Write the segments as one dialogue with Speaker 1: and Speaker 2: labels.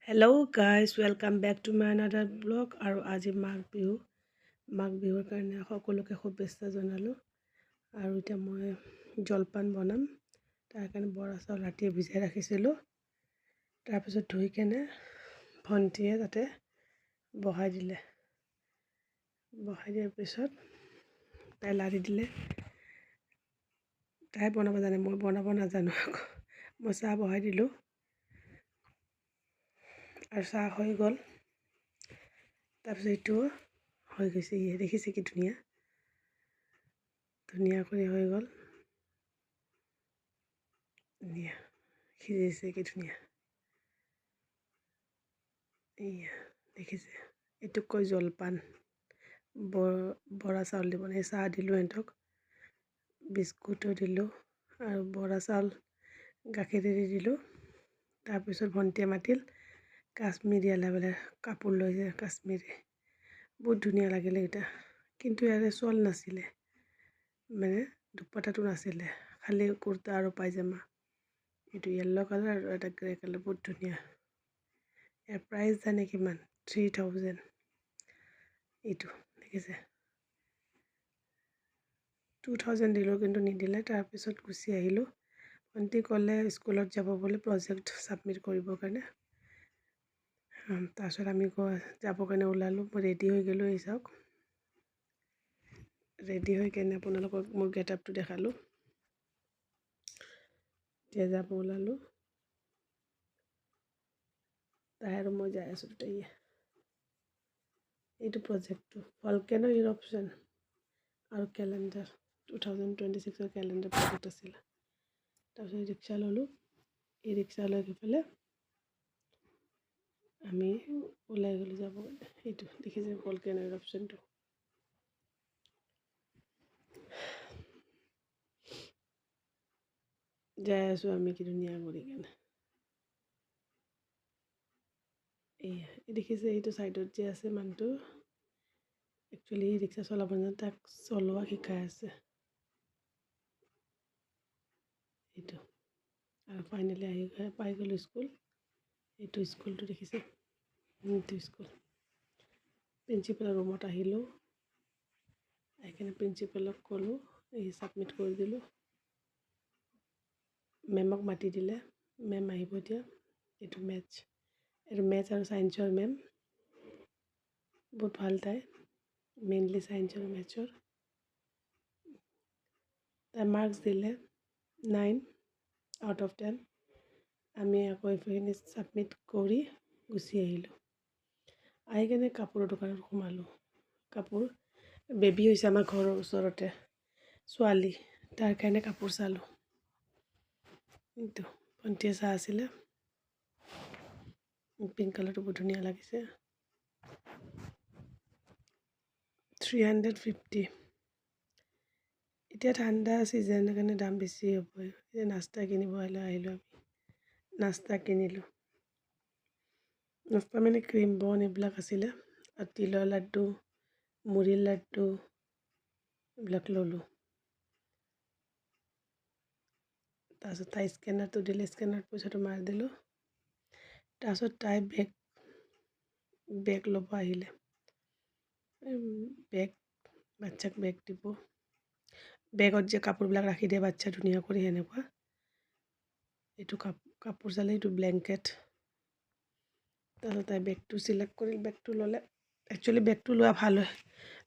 Speaker 1: Hello' guys welcome back to my another blog. আৰু আজি মাঘ বিহুৰ কাৰণে সকলোকে শুভেচ্ছা জনালোঁ। আৰু এতিয়া মই জলপান বনাম। তাৰ কাৰণে বৰা চাউল ৰাতিয়ে ভিজাই ৰাখিছিলোঁ। তাৰপিছত ধুই কেনে ভণ্টীয়ে তাতে বহাই দিলে। বহাই দিয়াৰ পিছত তাই লাৰি দিলে। তাই বনাব জানে, মই বনাব নাজানো। মই চাহ বহাই দিলোঁ আৰু চাহ হৈ গ'ল। তাৰপিছত এইটো হৈ গৈছে, দেখিছে কি ধুনীয়া কৰি হৈ গ'ল। ধুনীয়া সিজিছে, কি ধুনীয়া। এইয়া দেখিছে, এইটোক কয় জলপান। বৰা চাউল দিব এই চাহ দিলোঁ সিহঁতক, বিস্কুটো দিলোঁ আৰু বৰা চাউল গাখীৰেৰে দিলোঁ। তাৰপিছত ভণ্টিয়ে মাতিল কাশ্মীৰী বোলে কাপোৰ লৈছে, কাশ্মীৰী বহুত ধুনীয়া লাগিলে এইকেইটা। কিন্তু ইয়াৰে শ্বল নাছিলে, মানে দুপাটাটো নাছিলে, খালি কুৰ্তা আৰু পায়জামা। এইটো য়েল্ল' কালাৰ আৰু এটা গ্ৰে কালাৰ, বহুত ধুনীয়া। ইয়াৰ প্ৰাইচ জানে কিমান? 3000। এইটো দেখিছে, 2000 দিলোঁ, কিন্তু নিদিলে। তাৰপিছত গুচি আহিলোঁ। ভণ্টি ক'লে স্কুলত যাব বুলি প্ৰজেক্ট ছাবমিট কৰিবৰ কাৰণে। তাৰপিছত আমি যাবৰ কাৰণে ওলালোঁ। মই ৰেডি হৈ গ'লোঁ। এই চাওক, ৰেডি হৈ কেনে আপোনালোকক মোৰ গেটআপটো দেখালোঁ। এতিয়া যাব ওলালোঁ। তাই আৰু মই যাই আছোঁ দুটাই। এইটো প্ৰজেক্টটো ভলকেনো ইৰপশ্যন আৰু কেলেণ্ডাৰ 2026 কেলেণ্ডাৰ প্ৰজেক্ট আছিল। তাৰপিছত ৰিক্সা ল'লোঁ। এই ৰিক্সা লৈ পেলাই আমি ওলাই গ'লোঁ যাব। এইটো দেখিছে ভলকেনো ইৰপশ্যনটো। যাই আছোঁ আমি, কি ধুনীয়া কৰি কেনে। এইয়া দেখিছে, এইটো ছাইডত যে আছে মানুহটো, একচুৱেলি ৰিক্সা চলাব নাজানে, তাক চলোৱা শিকাই আছে। এইটো আৰু ফাইনেলি পাই গ'লোঁ স্কুল। এইটো স্কুলটো দেখিছে, এইটো স্কুল। প্ৰিন্সিপালৰ ৰুমত আহিলোঁ। আহি কিনে প্ৰিন্সিপালক ক'লোঁ, এই ছাবমিট কৰি দিলোঁ। মেমক মাতি দিলে, মেম আহিব এতিয়া। এইটো মেথছ আৰু ছায়েন্সৰ মেম, বহুত ভাল তাই, মেইনলি ছায়েন্স আৰু মেথছৰ। তাই মাৰ্কছ দিলে 9/10। আমি আকৌ এইখিনি ছাবমিট কৰি গুচি আহিলোঁ। আহি কেনে কাপোৰৰ দোকানত সোমালোঁ। কাপোৰ বেবী হৈছে আমাৰ ঘৰৰ ওচৰতে, ছোৱালী, তাৰ কাৰণে কাপোৰ চালোঁ। এইটো ভণ্টিয়ে চাহ আছিলে, পিংক কালাৰটো বহুত ধুনীয়া লাগিছে। 350। এতিয়া ঠাণ্ডা ছিজনৰ কাৰণে দাম বেছি হ'ব। এতিয়া নাস্তা কিনিব আহিলোঁ আমি, নাস্তা কিনিলোঁ। নাস্তা মানে ক্ৰীম বন এইবিলাক আছিলে, আৰু তিলৰ লাড্ডু, মুড়িৰ লাড্ডু এইবিলাক ল'লোঁ। তাৰপিছত তাই স্কেনাৰটো দিলে, স্কেনাৰত পইচাটো মাৰি দিলোঁ। তাৰপিছত তাই বেগ ল'ব আহিলে। বাচ্চাক বেগ দিব। বেগত যে কাপোৰবিলাক ৰাখি দিয়ে বাচ্চা ধুনীয়া কৰি, সেনেকুৱা। এইটো কাপোৰ চালে, এইটো ব্লেংকেট। তাৰপিছত তাই বেগটো চিলেক্ট কৰি বেগটো ল'লে। একচুৱেলি বেগটো লোৱা ভাল হয়,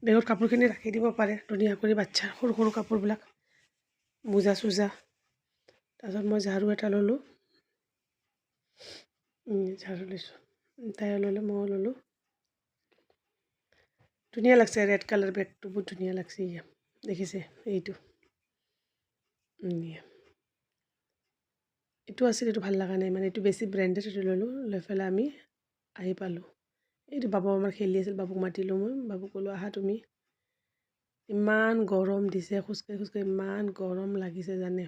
Speaker 1: বেগত কাপোৰখিনি ৰাখি দিব পাৰে ধুনীয়া কৰি, বাচ্চাৰ সৰু সৰু কাপোৰবিলাক, মোজা চোজা। তাৰপিছত মই ঝাৰু এটা ল'লোঁ, ঝাৰু লৈছোঁ। তাইও ল'লে, ময়ো ল'লোঁ। ধুনীয়া লাগছে, ৰেড কালাৰ বেগটো বহুত ধুনীয়া লাগছে। ইয়া দেখিছে, এইটো এইটো আছিল, এইটো ভাল লগা নাই, মানে এইটো বেছি ব্ৰেণ্ডেড। এইটো ল'লোঁ, লৈ পেলাই আমি আহি পালোঁ। এইটো বাবু আমাৰ খেলি আছিল, বাবুক মাতিলোঁ মই, বাবুক ক'লোঁ আহা তুমি। ইমান গৰম দিছে, খোজকাঢ়ি খোজকাঢ়ি ইমান গৰম লাগিছে জানে।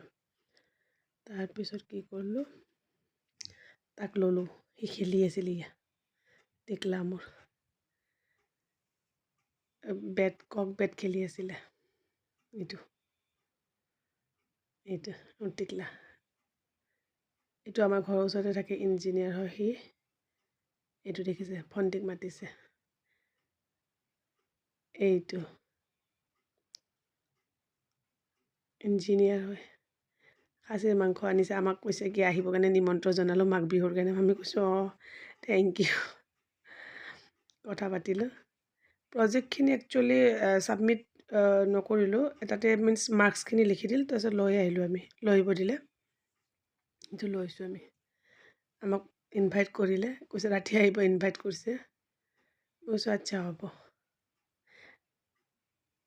Speaker 1: তাৰপিছত কি কৰিলোঁ, তাক ল'লোঁ, সি খেলি আছিল। ইয়া টিকলা মোৰ কক বেট খেলি আছিলে। এইটো টিকলা, এইটো আমাৰ ঘৰৰ ওচৰতে থাকে, ইঞ্জিনিয়াৰ হয় সি। এইটো দেখিছে ভণ্টিক মাতিছে এইটো ইঞ্জিনিয়াৰ হয় খাচীৰ মাংস আনিছে আমাক কৈছে কি আহিবৰ কাৰণে নিমন্ত্ৰণ জনালোঁ মাঘ বিহুৰ কাৰণে আমি কৈছোঁ অঁ থেংক ইউ কথা পাতিলোঁ প্ৰজেক্টখিনি একচুৱেলি ছাবমিট নকৰিলোঁ তাতে মিনছ মাৰ্কছখিনি লিখি দিল তাৰপিছত লৈ আহিলোঁ আমি লৈ আহিব দিলে এইটো লৈছোঁ আমি আমাক ইনভাইট কৰিলে কৈছে ৰাতি আহিব ইনভাইট কৰিছে কৈছোঁ আচ্ছা হ'ব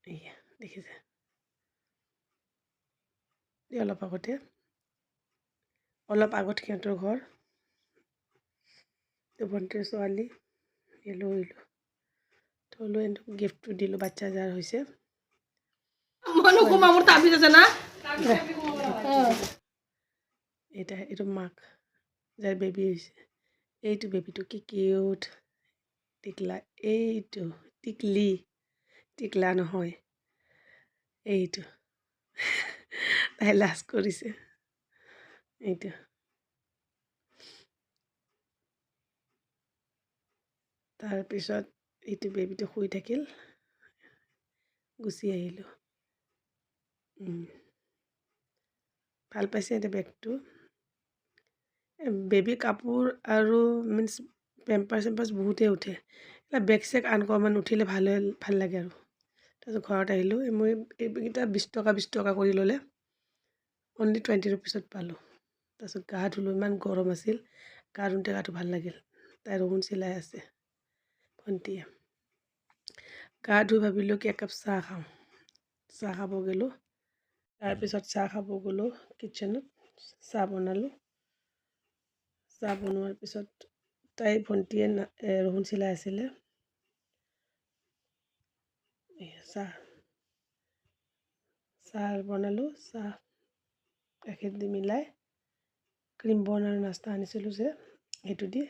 Speaker 1: এয়া দেখিছে অলপ আগত সিহঁতৰ ঘৰ ভণ্টিৰ ছোৱালী লৈ আহিলোঁ থলোঁ গিফ্টটো দিলোঁ বাচ্চা যাৰ হৈছে এইটো মাক যাৰ বেবী হৈছে এইটো বেবীটো কি কিউট টিকলা এইটো টিকলা নহয় এইটো তাই লাজ কৰিছে এইটো তাৰপিছত এইটো বেবীটো শুই থাকিল গুচি আহিলোঁ ভাল পাইছে এতিয়া বেগটো বেবী কাপোৰ আৰু মিনছ পেম্পাৰ্ছ বহুতেই উঠে বেগ চেগ আনকমন উঠিলে ভাল লাগে আৰু তাৰপিছত ঘৰত আহিলোঁ মই এইকেইটা 20 টকা কৰি ল'লে অনলি 20 ৰুপিছত পালোঁ তাৰপিছত গা ধুলোঁ ইমান গৰম আছিল গা ধুওঁতে গাটো ভাল লাগিল তাই ৰহুন চিলাই আছে ভণ্টিয়ে গা ধুই ভাবিলোঁ কি একাপ চাহ খাওঁ চাহ খাব গ'লোঁ তাৰপিছত চাহ খাব গ'লোঁ কিটচেনত চাহ বনালোঁ চাহ বনোৱাৰ পিছত তাই ভণ্টিয়ে ৰহুন চিলাই আছিলে চাহ বনালোঁ চাহ গাখীৰ দি মিলাই ক্ৰীম বন আৰু নাস্তা আনিছিলোঁ যে সেইটো দি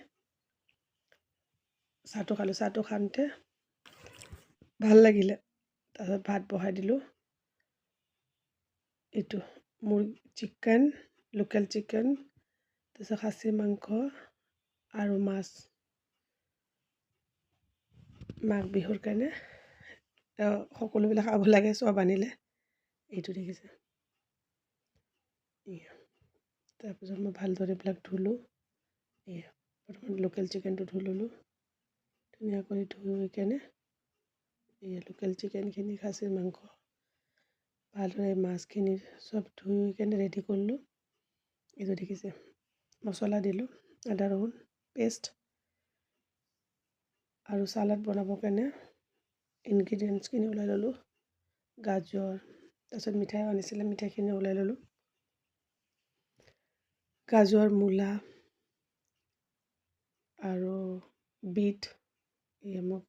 Speaker 1: চাহটো খালোঁ চাহটো খাওঁতে ভাল লাগিলে তাৰপিছত ভাত বহাই দিলোঁ এইটো চিকেন লোকেল চিকেন তাৰপিছত খাচী মাংস আৰু মাছ মাঘ বিহুৰ কাৰণে সকলোবিলাক খাব লাগে চব আনিলে এইটো দেখিছে তাৰপিছত মই ভালদৰে এইবিলাক ধুলোঁ এয়া প্ৰথমে লোকেল চিকেনটো ধুই ল'লোঁ ধুনীয়া কৰি ধুই কেনে এয়া লোকেল চিকেনখিনি খাচীৰ মাংস ভালদৰে মাছখিনি চব ধুই কেনে ৰেডি কৰিলোঁ এইটো দেখিছে মছলা দিলোঁ আদা ৰহুন পেষ্ট আৰু চালাড বনাবৰ কাৰণে ইনগ্ৰিডিয়েণ্টছখিনি ওলাই ল'লোঁ গাজৰ তাৰপিছত মিঠাই আনিছিলে মিঠাইখিনি ওলাই ল'লোঁ গাজৰ মূলা আৰু বিট মোক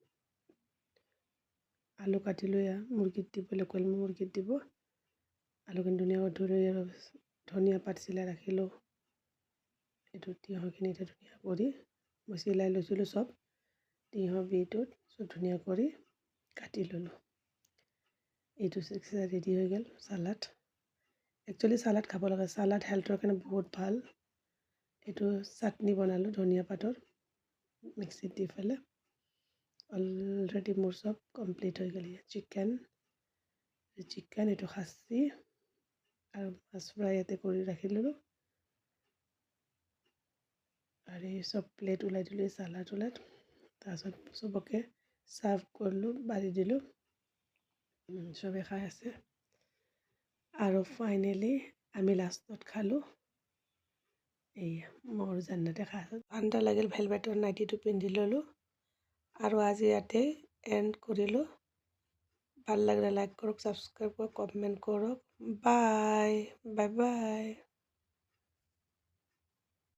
Speaker 1: আলু কাটি লৈ মুৰ্গীত দিব লোকেল মুৰ্গীত দিব আলুখিনি ধুনীয়াকৈ ধুই আৰু ধনিয়া পাত চিলাই ৰাখিলোঁ এইটো তিয়ঁহখিনি এতিয়া ধুনীয়া কৰি মই চিলাই লৈছিলোঁ চব তিয়ঁহ বিটত চব ধুনীয়া কৰি কাটি ল'লোঁ এইটো ৰেডি হৈ গ'ল চালাড একচুৱেলি চালাড খাব লাগে চালাড হেল্থৰ কাৰণে বহুত ভাল এইটো চাটনি বনালোঁ ধনিয়া পাতৰ মিক্সিত দি পেলাই অলৰেডি মোৰ চব কমপ্লিট হৈ গ'ল চিকেন এইটো খাচী আৰু মাছ ফ্ৰাই ইয়াতে কৰি ৰাখি ল'লোঁ আৰু এই চব প্লেট ওলাই দিলোঁ চালাড তাৰপিছত চবকে ছাৰ্ভ কৰিলোঁ বাঢ়ি দিলোঁ চবে খাই আছে আৰু ফাইনেলি আমি লাষ্টত খালোঁ এয়া মোৰ জান্নাতে খাই ঠাণ্ডা লাগিল ভেলভেটৰ নাইটিটো পিন্ধি ল'লোঁ আৰু আজি ইয়াতে এণ্ড কৰিলোঁ ভাল লাগিলে লাইক কৰক ছাবস্ক্ৰাইব কৰক কমেণ্ট কৰক বাই বাই